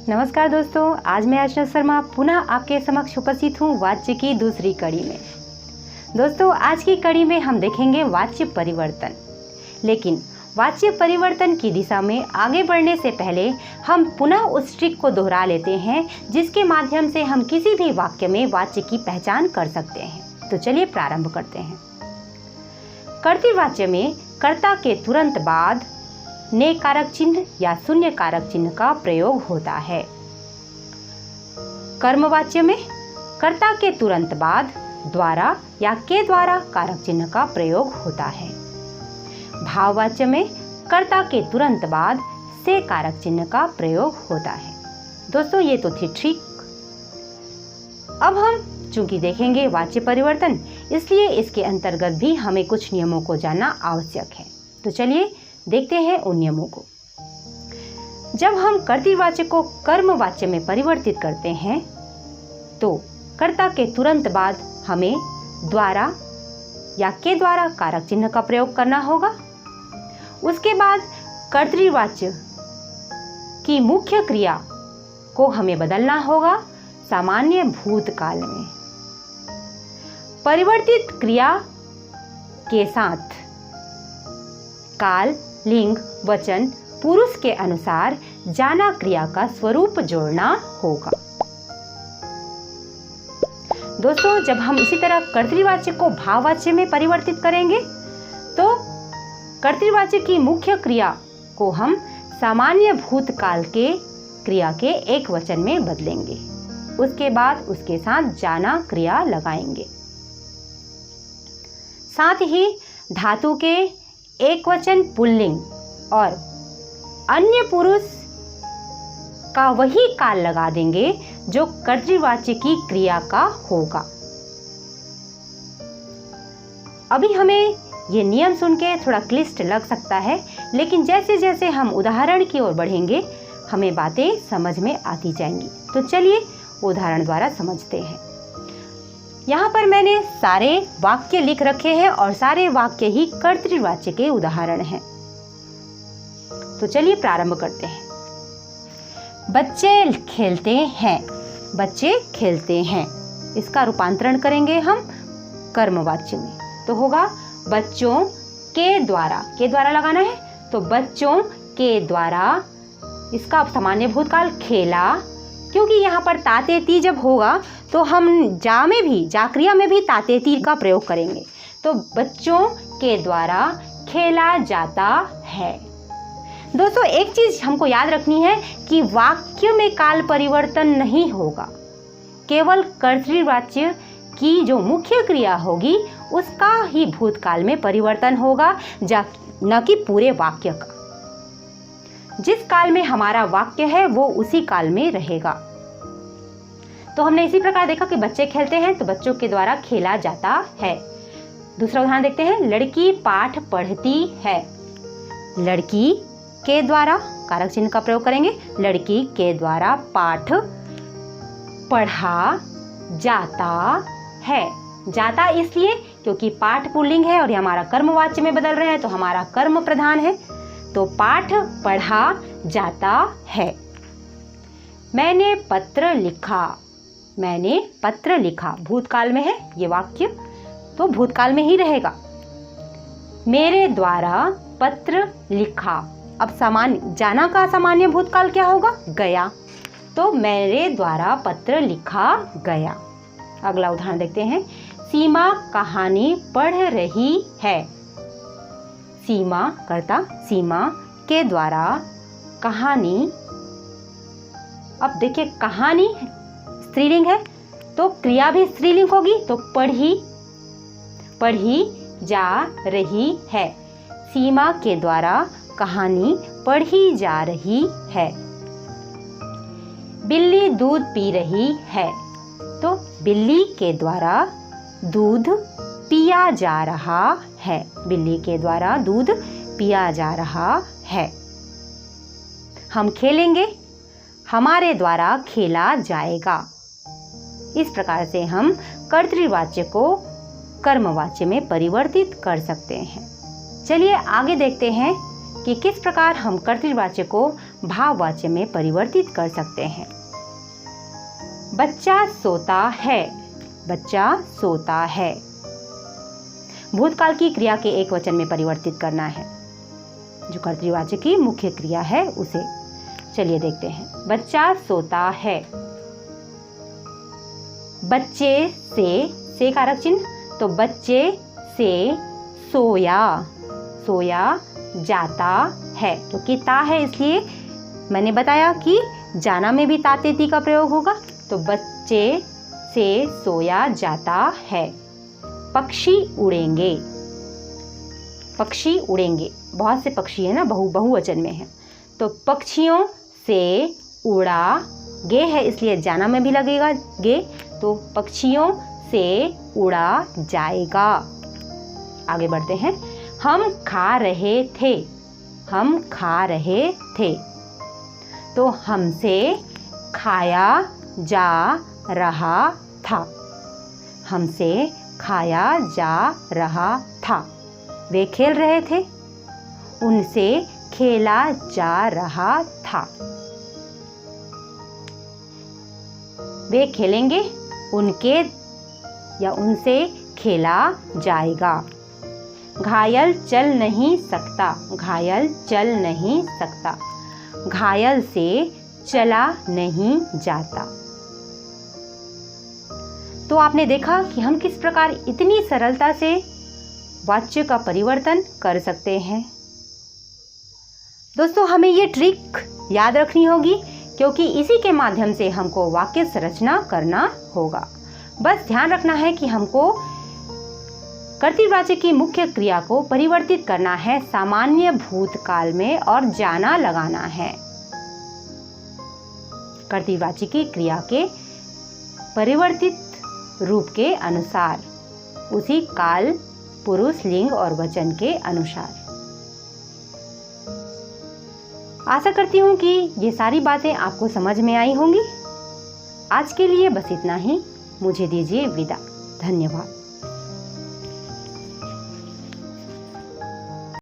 नमस्कार दोस्तों, आज मैं अर्चना शर्मा पुनः आपके समक्ष उपस्थित हूँ वाच्य की दूसरी कड़ी में। दोस्तों, आज की कड़ी में हम देखेंगे वाच्य परिवर्तन। लेकिन वाच्य परिवर्तन की दिशा में आगे बढ़ने से पहले हम पुनः उस ट्रिक को दोहरा लेते हैं जिसके माध्यम से हम किसी भी वाक्य में वाच्य की पहचान कर सकते हैं। तो चलिए प्रारंभ करते हैं। कर्तृवाच्य में कर्ता के तुरंत बाद ने कारक चिन्ह या शून्य कारक चिन्ह का प्रयोग होता है। कर्मवाच्य में कर्ता के तुरंत बाद द्वारा या के द्वारा कारक चिन्ह का प्रयोग होता है। भाववाच्य में कर्ता के तुरंत बाद से कारक चिन्ह का प्रयोग होता है। दोस्तों, ये तो थी ट्रिक। अब हम चूंकि देखेंगे वाच्य परिवर्तन, इसलिए इसके अंतर्गत भी हमें कुछ नियमों को जानना आवश्यक है। तो चलिए देखते हैं उन नियमों को। जब हम कर्तृवाच्य को कर्मवाच्य में परिवर्तित करते हैं तो कर्ता के तुरंत बाद हमें द्वारा या के द्वारा कारक चिन्ह का प्रयोग करना होगा। उसके बाद कर्तृवाच्य की मुख्य क्रिया को हमें बदलना होगा सामान्य भूतकाल में। परिवर्तित क्रिया के साथ काल, लिंग, वचन, पुरुष के अनुसार जाना क्रिया का स्वरूप जोड़ना होगा। दोस्तों, जब हम इसी तरह कर्तृवाच्य को भाववाच्य में परिवर्तित करेंगे तो कर्तृवाच्य की मुख्य क्रिया को हम सामान्य भूतकाल के क्रिया के एक वचन में बदलेंगे। उसके बाद उसके साथ जाना क्रिया लगाएंगे। साथ ही धातु के एक वचन पुल्लिंग और अन्य पुरुष का वही काल लगा देंगे जो कर्तृवाच्य की क्रिया का होगा। अभी हमें ये नियम सुन के थोड़ा क्लिष्ट लग सकता है, लेकिन जैसे जैसे हम उदाहरण की ओर बढ़ेंगे हमें बातें समझ में आती जाएंगी। तो चलिए उदाहरण द्वारा समझते हैं। यहाँ पर मैंने सारे वाक्य लिख रखे हैं और सारे वाक्य ही कर्तृवाच्य के उदाहरण हैं। तो चलिए प्रारंभ करते हैं। बच्चे खेलते हैं। बच्चे खेलते हैं, इसका रूपांतरण करेंगे हम कर्मवाच्य में। तो होगा बच्चों के द्वारा। के द्वारा लगाना है तो बच्चों के द्वारा, इसका सामान्य भूतकाल खेला, क्योंकि यहाँ पर तातेती जब होगा तो हम जा में भी, जा क्रिया में भी तातेती का प्रयोग करेंगे। तो बच्चों के द्वारा खेला जाता है। दोस्तों, एक चीज हमको याद रखनी है कि वाक्य में काल परिवर्तन नहीं होगा, केवल कर्तृवाच्य की जो मुख्य क्रिया होगी उसका ही भूतकाल में परिवर्तन होगा, न कि पूरे वाक्य का। जिस काल में हमारा वाक्य है वो उसी काल में रहेगा। तो हमने इसी प्रकार देखा कि बच्चे खेलते हैं तो बच्चों के द्वारा खेला जाता है। दूसरा उदाहरण देखते हैं। लड़की पाठ पढ़ती है। लड़की के द्वारा कारक चिन्ह का प्रयोग करेंगे। लड़की के द्वारा पाठ पढ़ा जाता है। जाता इसलिए क्योंकि पाठ पुल्लिंग है और ये हमारा कर्मवाच्य में बदल रहे हैं, तो हमारा कर्म प्रधान है। तो पाठ पढ़ा जाता है। मैंने पत्र लिखा। मैंने पत्र लिखा, भूतकाल में है ये वाक्य, तो भूतकाल में ही रहेगा। मेरे द्वारा पत्र लिखा। अब सामान्य जाना का सामान्य भूतकाल क्या होगा? गया। तो मेरे द्वारा पत्र लिखा गया। अगला उदाहरण देखते हैं। सीमा कहानी पढ़ रही है। सीमा कर्ता, सीमा के द्वारा कहानी। अब देखिए, कहानी स्त्रीलिंग है तो क्रिया भी स्त्रीलिंग होगी, तो पढ़ी, पढ़ी जा रही है। सीमा के द्वारा कहानी पढ़ी जा रही है। बिल्ली दूध पी रही है। तो बिल्ली के द्वारा दूध पिया जा रहा है। बिल्ली के द्वारा दूध पिया जा रहा है। हम खेलेंगे, हमारे द्वारा खेला जाएगा। इस प्रकार से हम कर्तृवाच्य को कर्मवाच्य में परिवर्तित कर सकते हैं। चलिए आगे देखते हैं कि किस प्रकार हम कर्तृवाच्य को भाववाच्य में परिवर्तित कर सकते हैं। बच्चा सोता है, बच्चा सोता है। भूतकाल की क्रिया के एक वचन में परिवर्तित करना है, जो कर्तृवाचक की मुख्य क्रिया है उसे। चलिए देखते हैं। बच्चा सोता है। बच्चे से कारक चिन्ह, तो बच्चे से सोया, सोया जाता है, क्योंकि ता है इसलिए मैंने बताया कि जाना में भी ताते ती का प्रयोग होगा। तो बच्चे से सोया जाता है। पक्षी उड़ेंगे, पक्षी उड़ेंगे। बहुत से पक्षी है ना, बहुवचन में है। तो पक्षियों से उड़ा, गे है इसलिए जाना में भी लगेगा गे, तो पक्षियों से उड़ा जाएगा। आगे बढ़ते हैं। हम खा रहे थे, हम खा रहे थे, तो हमसे खाया जा रहा था, हमसे खाया जा रहा था। वे खेल रहे थे, उनसे खेला जा रहा था। वे खेलेंगे, उनके या उनसे खेला जाएगा। घायल चल नहीं सकता, घायल चल नहीं सकता, घायल से चला नहीं जाता। तो आपने देखा कि हम किस प्रकार इतनी सरलता से वाच्य का परिवर्तन कर सकते हैं। दोस्तों, हमें ये ट्रिक याद रखनी होगी, क्योंकि इसी के माध्यम से हमको वाक्य संरचना करना होगा। बस ध्यान रखना है कि हमको कर्तृवाचक की मुख्य क्रिया को परिवर्तित करना है सामान्य भूतकाल में और जाना लगाना है। कर्तृवाचक की क्रिया के परिवर्तित रूप के अनुसार, उसी काल, पुरुष, लिंग और वचन के अनुसार। आशा करती हूँ कि ये सारी बातें आपको समझ में आई होंगी। आज के लिए बस इतना ही। मुझे दीजिए विदा। धन्यवाद।